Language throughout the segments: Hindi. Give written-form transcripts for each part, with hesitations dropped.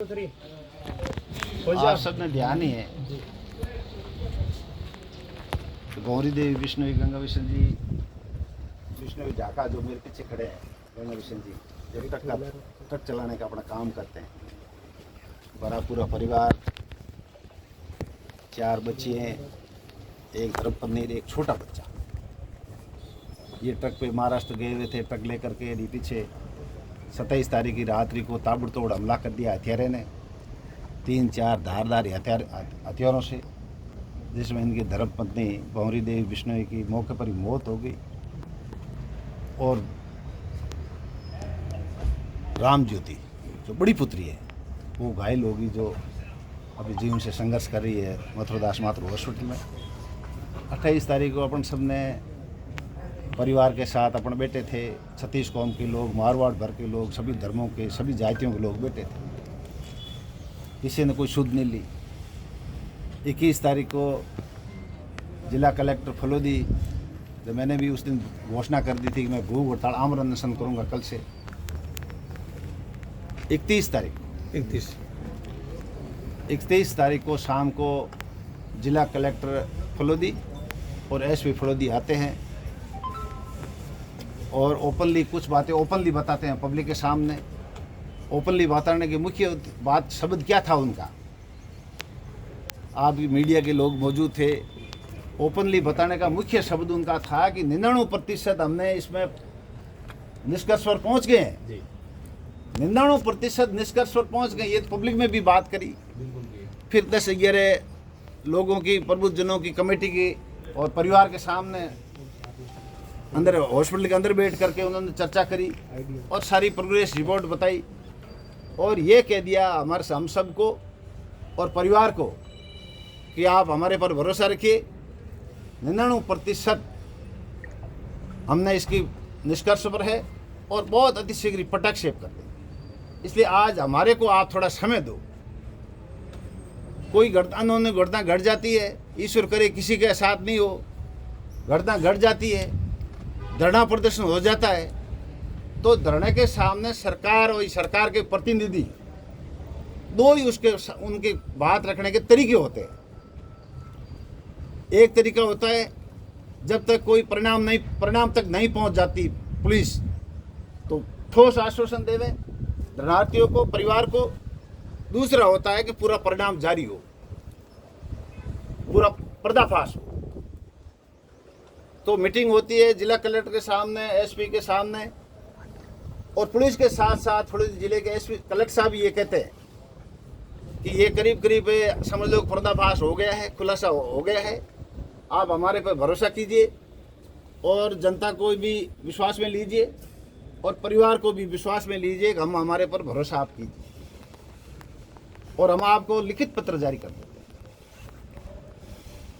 आप सबने ध्यान ही है। गौरी देवी विष्णु गंगा विष्णु जी, विष्णु झाका जो मेरे पीछे खड़े हैं, गंगा विष्णु जी जो ट्रक चलाने का अपना काम करते हैं। बड़ा पूरा परिवार, 4 बच्चे हैं, एक धर्मपत्नी, एक छोटा बच्चा। ये ट्रक पे महाराष्ट्र गए हुए थे, ट्रक लेकर के पीछे 27 तारीख की रात्रि को ताबड़तोड़ हमला कर दिया हथियारे ने, 3-4 धारदार हथियारों से, जिसमें इनकी धर्मपत्नी गौरी देवी विष्णु की मौके पर ही मौत हो गई और राम ज्योति जो बड़ी पुत्री है वो घायल होगी, जो अभी जीवन से संघर्ष कर रही है मथुरदास मातृ हॉस्पिटल में। 28 तारीख को अपन सबने परिवार के साथ अपन बैठे थे, 36 कौम के लोग, मारवाड़ भर के लोग, सभी धर्मों के, सभी जातियों के लोग बैठे थे। किसी ने कोई सुध नहीं ली। 21 तारीख को जिला कलेक्टर फलोदी, जब मैंने भी उस दिन घोषणा कर दी थी कि मैं भूख हड़ताल आमरण अनशन करूँगा कल से, 31 तारीख को शाम को जिला कलेक्टर फलोदी और एसपी फलोदी आते हैं और ओपनली कुछ बातें ओपनली बताते हैं पब्लिक के सामने। ओपनली बताने की मुख्य बात, शब्द क्या था उनका, आप मीडिया के लोग मौजूद थे। ओपनली बताने का मुख्य शब्द उनका था कि 99% हमने इसमें निष्कर्ष पर पहुंच गए हैं। 99% निष्कर्ष पर पहुंच गए, ये पब्लिक में भी बात करी। फिर 10-11 लोगों की, प्रबुद्धजनों की कमेटी की और परिवार के सामने अंदर हॉस्पिटल के अंदर बैठ करके उन्होंने चर्चा करी और सारी प्रोग्रेस रिपोर्ट बताई और ये कह दिया हम सबको और परिवार को कि आप हमारे पर भरोसा रखिए। 99% हमने इसकी निष्कर्ष पर है और बहुत अतिशीघ्र पटक्षेप कर दें। इसलिए आज हमारे को आप थोड़ा समय दो। कोई अनहोनी घटना घट जाती है, ईश्वर करे किसी के साथ नहीं हो, घटना घट जाती है, धरना प्रदर्शन हो जाता है, तो धरने के सामने सरकार और सरकार के प्रतिनिधि दो ही उनके बात रखने के तरीके होते हैं। एक तरीका होता है जब तक कोई परिणाम तक नहीं पहुंच जाती पुलिस, तो ठोस आश्वासन देवे धरनार्थियों को, परिवार को। दूसरा होता है कि पूरा परिणाम जारी हो, पूरा पर्दाफाश हो। तो मीटिंग होती है जिला कलेक्टर के सामने, एसपी के सामने और पुलिस के साथ साथ थोड़े जिले के एसपी कलेक्टर साहब ये कहते हैं कि ये करीब समझ लो पर्दाफाश हो गया है, खुलासा हो गया है, आप हमारे पर भरोसा कीजिए और जनता को भी विश्वास में लीजिए और परिवार को भी विश्वास में लीजिए कि हम हमारे पर भरोसा आप कीजिए और हम आपको लिखित पत्र जारी कर देते हैं।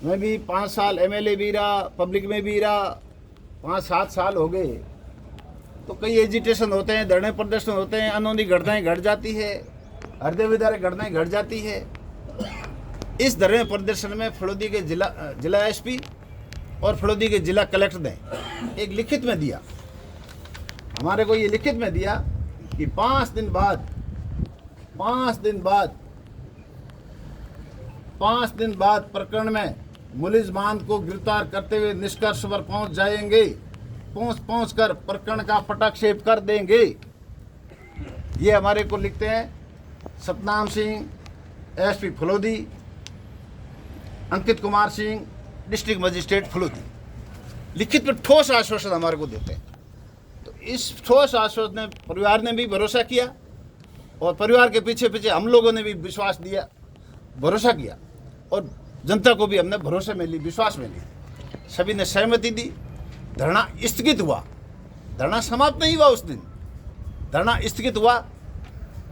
मैं भी 5 साल एमएलए भी रहा, पब्लिक में भी रहा, 5-7 साल हो गए, तो कई एजिटेशन होते हैं, धरने प्रदर्शन होते हैं, अनहोनी घटनाएं घट जाती है, हृदय विदारक घटनाएं घट जाती है। इस धरने प्रदर्शन में फलोदी के जिला एसपी और फलोदी के जिला कलेक्टर ने एक लिखित में दिया, हमारे को ये लिखित में दिया कि 5 दिन बाद प्रकरण में मुलिज़मान को गिरफ्तार करते हुए निष्कर्ष पर पहुंच जाएंगे, पहुंच कर प्रकरण का पटाक्षेप कर देंगे। ये हमारे को लिखते हैं Satnam Singh, SP Phalodi, Ankit Kumar Singh, district magistrate Phalodi. लिखित में ठोस आश्वासन हमारे को देते हैं। तो इस ठोस आश्वासन ने परिवार ने भी भरोसा किया और परिवार के पीछे हम लोगों ने भी विश्वास दिया, भरोसा किया और जनता को भी हमने भरोसे में ली, विश्वास में ली। सभी ने सहमति दी। धरना स्थगित हुआ, धरना समाप्त नहीं हुआ उस दिन, धरना स्थगित हुआ,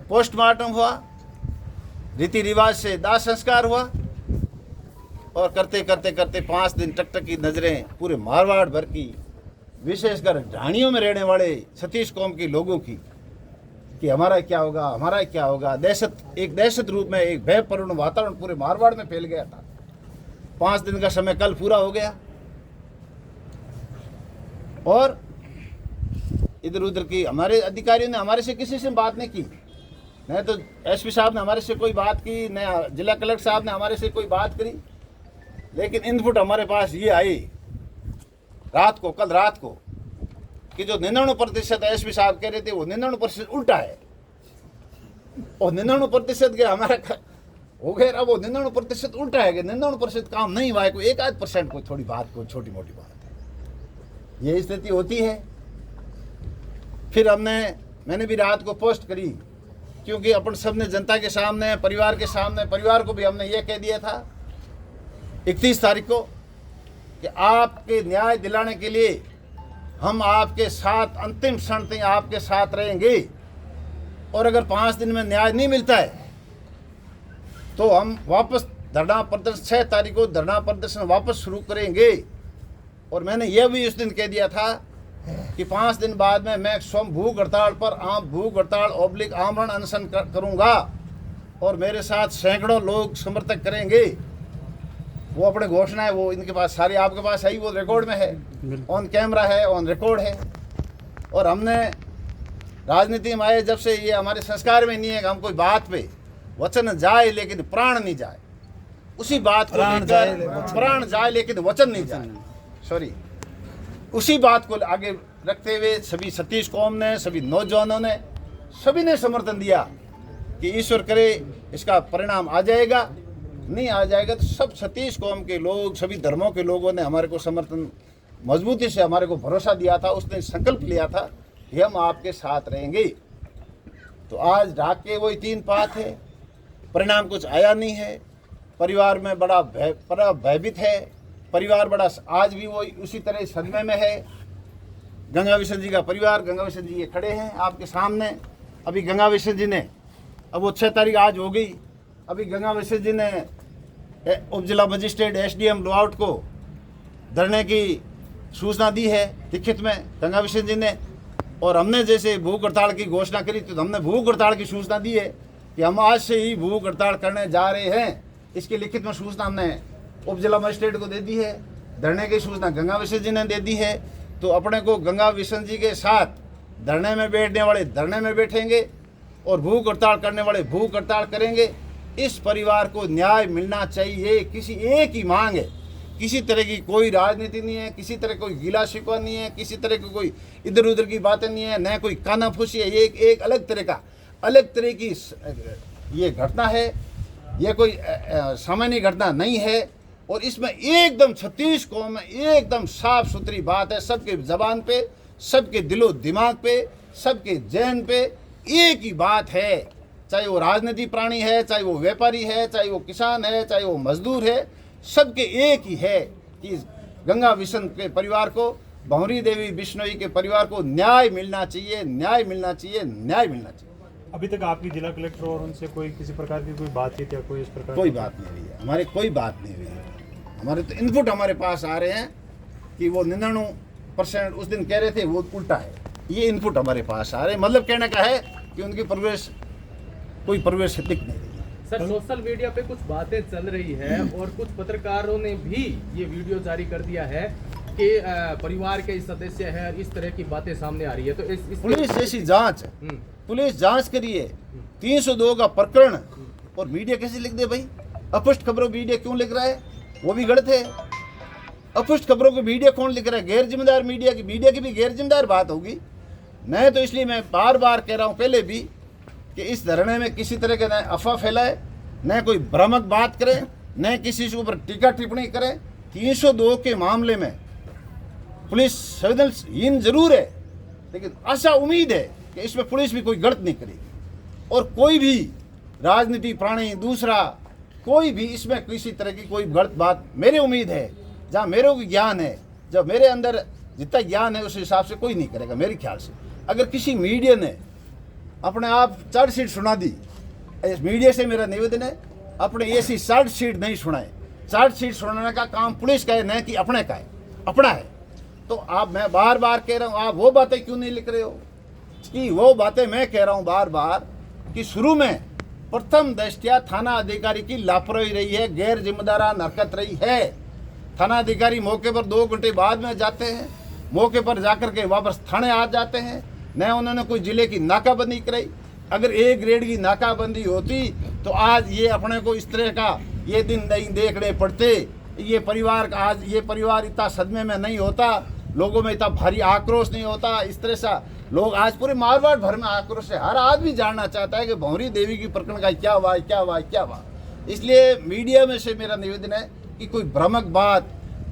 पोस्टमार्टम हुआ, रीति रिवाज से दाह संस्कार हुआ और करते 5 दिन टक की नज़रें पूरे मारवाड़ भर की, विशेषकर ढाणियों में रहने वाले 36 कौम के लोगों की कि हमारा क्या होगा। दहशत रूप में एक भयपूर्ण वातावरण पूरे मारवाड़ में फैल गया था। 5 दिन का समय कल पूरा हो गया और इधर उधर की हमारे अधिकारियों ने हमारे से किसी से बात नहीं की। नहीं तो एसपी साहब ने हमारे से कोई बात की, न जिला कलेक्टर साहब ने हमारे से कोई बात करी, लेकिन इनपुट हमारे पास ये आई रात को, कल रात को, कि जो 99% एसपी साहब कह रहे थे वो 99% उल्टा है, और 99% के हमारा हो गया, अब वो 99% उल्टा है कि 99% काम नहीं हुआ है, कोई 1-8% कोई थोड़ी बात, कोई छोटी मोटी बात है, ये स्थिति होती है। फिर मैंने भी रात को पोस्ट करी, क्योंकि अपन सबने जनता के सामने, परिवार के सामने, परिवार को भी हमने ये कह दिया था 31 तारीख को कि आपके न्याय दिलाने के लिए हम आपके साथ अंतिम क्षण तक आपके साथ रहेंगे, और अगर 5 दिन में न्याय नहीं मिलता है तो हम वापस धरना प्रदर्शन 6 तारीख को धरना प्रदर्शन वापस शुरू करेंगे। और मैंने यह भी उस दिन कह दिया था कि 5 दिन बाद में मैं स्वयं भूख हड़ताल पर भूख हड़ताल / आमरण अनशन करूंगा, और मेरे साथ सैकड़ों लोग समर्थक करेंगे। वो अपने घोषणाएं वो इनके पास सारी आपके पास है, वो रिकॉर्ड में है, ऑन कैमरा है, ऑन रिकॉर्ड है। और हमने राजनीति में आए जब से ये हमारे संस्कार में नहीं है कि हम कोई बात पे वचन जाए लेकिन प्राण नहीं जाए, उसी बात को प्राण जाए लेकिन वचन नहीं जाए, सॉरी, उसी बात को आगे रखते हुए सभी सतीश कौम ने, सभी नौजवानों ने, सभी ने समर्थन दिया कि ईश्वर करे इसका परिणाम आ जाएगा, नहीं आ जाएगा तो सब सतीश कौम के लोग, सभी धर्मों के लोगों ने हमारे को समर्थन मजबूती से हमारे को भरोसा दिया था, उसने संकल्प लिया था कि हम आपके साथ रहेंगे। तो आज रात के वही 3 बात है, परिणाम कुछ आया नहीं है, परिवार में बड़ा भयभीत है, परिवार बड़ा आज भी वो उसी तरह सदमे में है। गंगा विशन जी का परिवार, गंगा विशन जी ये खड़े हैं आपके सामने। अभी गंगा विशन जी ने, अब वो 6 तारीख आज हो गई, अभी गंगा विशन जी ने उप जिला मजिस्ट्रेट SDM लोआउट को धरने की सूचना दी है लिखित में गंगा विशन जी ने। और हमने जैसे भूख हड़ताल की घोषणा करी तो हमने भूख हड़ताल की सूचना दी है कि हम आज से ही भूख हड़ताल करने जा रहे हैं, इसकी लिखित में सूचना हमने उप जिला मजिस्ट्रेट को दे दी है। धरने की सूचना गंगा विशन जी ने दे दी है। तो अपने को गंगा विशन जी के साथ धरने में बैठने वाले धरने में बैठेंगे और भूख हड़ताल करने वाले भूख हड़ताल करेंगे। इस परिवार को न्याय मिलना चाहिए, किसी एक ही मांग है, किसी तरह की कोई राजनीति नहीं है, किसी तरह कोई गिला शिकवा नहीं है, किसी तरह की कोई इधर उधर की बातें नहीं है, न कोई कानाफूसी है। ये एक अलग तरह की ये घटना है, ये कोई सामान्य घटना नहीं है। और इसमें एकदम छत्तीस कौम में एकदम साफ सुथरी बात है, सबके जबान पे, सबके दिलो दिमाग पे, सबके जहन पे एक ही बात है, चाहे वो राजनीति प्राणी है, चाहे वो व्यापारी है, चाहे वो किसान है, चाहे वो मजदूर है, सबके एक ही है कि गंगा विशन के परिवार को, भंवरी देवी बिश्नोई के परिवार को न्याय मिलना चाहिए, न्याय मिलना चाहिए, न्याय मिलना चाहिए। अभी तक आपकी जिला कलेक्टर और उनसे कोई किसी प्रकार की कोई बातचीत या कोई इस प्रकार कोई बात नहीं हुई है, हमारे कोई बात नहीं हुई है। हमारे तो इनपुट हमारे पास आ रहे हैं कि वो 99% उस दिन कह रहे थे वो उल्टा है, ये इनपुट हमारे पास आ रहे हैं। मतलब कहने का है कि उनकी कोई परिवेश दिख नहीं रही है। सर, सोशल मीडिया पे कुछ बातें चल रही है और कुछ पत्रकारों ने भी ये वीडियो जारी कर दिया है कि परिवार के सदस्य है, इस तरह की बातें सामने आ रही है। तो इस पुलिस जैसी जांच, पुलिस जांच करिए, 302 का प्रकरण, और मीडिया कैसे लिख दे भाई? अपुष्ट खबरों मीडिया क्यों लिख रहा है? वो भी गलत है। अपुष्ट खबरों को मीडिया कौन लिख रहा है? गैर जिम्मेदार मीडिया की भी गैर जिम्मेदार बात होगी। नहीं तो इसलिए मैं बार बार कह रहा हूँ पहले भी कि इस धरने में किसी तरह के न अफवाह फैलाए, न कोई भ्रामक बात करे, न किसी के ऊपर टीका टिप्पणी करे। 302 के मामले में पुलिस संवेदनहीन जरूर है, लेकिन आशा उम्मीद है कि इसमें पुलिस भी कोई गलत नहीं करेगी और कोई भी राजनीति प्राणी दूसरा कोई भी इसमें किसी तरह की कोई गलत बात, मेरी उम्मीद है, जहाँ मेरे को ज्ञान है, जब मेरे अंदर जितना ज्ञान है उस हिसाब से कोई नहीं करेगा मेरे ख्याल से। अगर किसी मीडिया ने अपने आप चार्जशीट सुना दी, इस मीडिया से मेरा निवेदन है अपने ऐसी चार्जशीट नहीं सुनाए। चार्जशीट सुनाने का काम पुलिस का है, न कि अपने का है, अपना है। तो आप, मैं बार बार कह रहा हूँ, आप वो बातें क्यों नहीं लिख रहे हो कि वो बातें मैं कह रहा हूँ बार बार कि शुरू में प्रथम दृष्टया थाना अधिकारी की लापरवाही रही है, गैर जिम्मेदाराना हरकत रही है। थाना अधिकारी मौके पर 2 घंटे बाद में जाते हैं, मौके पर जाकर के वापस थाने आ जाते हैं, न उन्होंने कोई जिले की नाकाबंदी कराई, अगर ए ग्रेड की नाकाबंदी होती तो आज ये अपने को इस तरह का ये दिन नहीं देखने पड़ते। ये परिवार का आज ये परिवार इतना सदमे में नहीं होता, लोगों में इतना भारी आक्रोश नहीं होता। इस तरह से लोग आज पूरे मारवाड़ भर में आक्रोश है। हर आदमी जानना चाहता है कि भंवरी देवी की प्रकरण का क्या हुआ क्या हुआ क्या हुआ। इसलिए मीडिया में से मेरा निवेदन है कि कोई भ्रामक बात,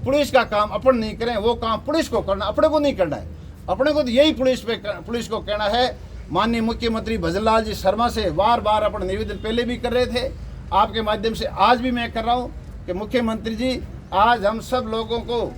पुलिस का काम अपन नहीं करें, वो काम पुलिस को करना, अपने को नहीं करना है। अपने को तो यही पुलिस को कहना है। माननीय मुख्यमंत्री भजनलाल जी शर्मा से बार बार अपन निवेदन पहले भी कर रहे थे, आपके माध्यम से आज भी मैं कर रहा हूँ कि मुख्यमंत्री जी आज हम सब लोगों को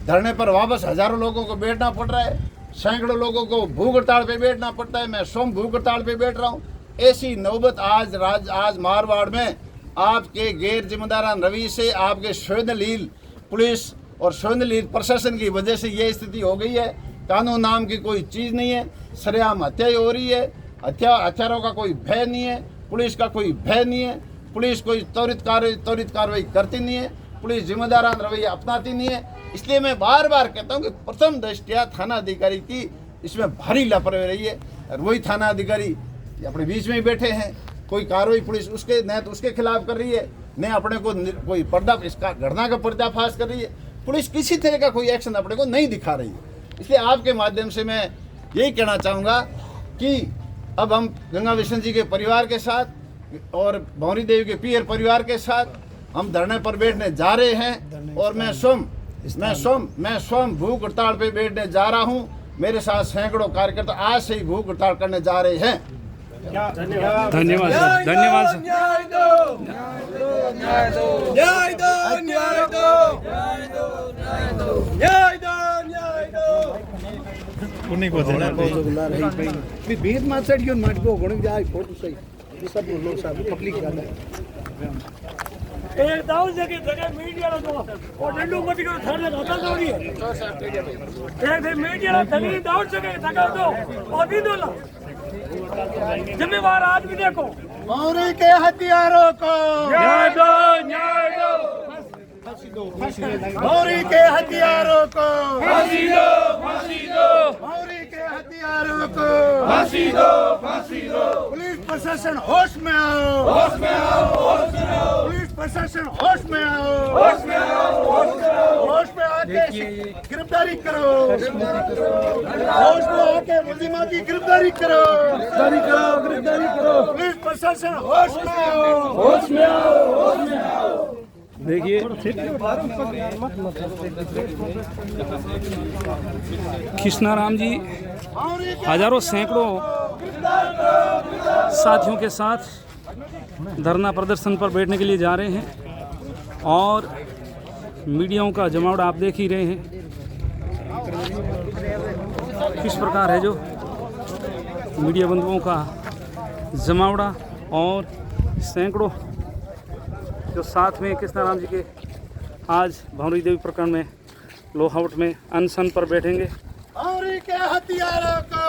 धरने पर वापस हजारों लोगों को बैठना पड़ रहा है, सैकड़ों लोगों को भूख हड़ताल पे बैठना पड़ता है। मैं स्वयं भूख हड़ताल पे बैठ रहा हूँ। ऐसी नौबत आज मारवाड़ में आपके गैर जिम्मेदारान रवि से, आपके संवेदनशील पुलिस और संवेदनशील प्रशासन की वजह से ये स्थिति हो गई है। कानून नाम की कोई चीज़ नहीं है, सरेआम हत्या हो रही है। हत्यारों का कोई भय नहीं है, पुलिस का कोई भय नहीं है, पुलिस कोई त्वरित कार्रवाई करती नहीं है, पुलिस जिम्मेदारान रवैया अपनाती नहीं है। इसलिए मैं बार बार कहता हूँ कि प्रथम दृष्टया थाना अधिकारी की इसमें भारी लापरवाही रही है। और वही थाना अधिकारी अपने बीच में ही बैठे हैं, कोई कार्रवाई पुलिस उसके न तो उसके खिलाफ कर रही है, न अपने को कोई इसका घटना का पर्दाफाश कर रही है। पुलिस किसी तरह का कोई एक्शन अपने को नहीं दिखा रही है। इसलिए आपके माध्यम से मैं यही कहना चाहूँगा कि अब हम गंगा बिशन जी के परिवार के साथ और भंवरी देवी के पीर परिवार के साथ हम धरने पर बैठने जा रहे हैं। और मैं स्वयं भूख हड़ताल पे बैठने जा रहा हूँ। मेरे साथ सैकड़ों कार्यकर्ता आज से ही भूख हड़ताल करने जा रहे हैं। धन्यवाद सर, धन्यवाद सर। भीड़ माचड़ियों माटको घणो जाय फोटो सही ये सब लोग सब पब्लिक ज्यादा एक दाऊ जगह मीडिया लो और डंडू मत करो थाने होता दौड़ी एक दे मीडिया लो तभी दाऊ जगह जगह दो और भी दो ला जिम्मेवार आदमी देखो भंवरी के हथियारों को न्याय दो भंवरी के हथियारों को फांसी दो भंवरी के हथियारों को फांसी दो पुलिस प्रशासन होश में आओ पुलिस प्रशासन होश में आओ होश में आके गिरफ्तारी करो होश में आके मुलजिमा की गिरफ्तारी करो पुलिस प्रशासन होश में आओ देखिए कृष्णाराम जी हजारों सैकड़ों साथियों के साथ धरना प्रदर्शन पर बैठने के लिए जा रहे हैं और मीडियाओं का जमावड़ा आप देख ही रहे हैं किस प्रकार है जो मीडिया बंधुओं का जमावड़ा और सैकड़ों जो साथ में कृष्णाराम जी के आज भंवरी देवी प्रकरण में लोहावट में अनशन पर बैठेंगे। भंवरी के हथियारों को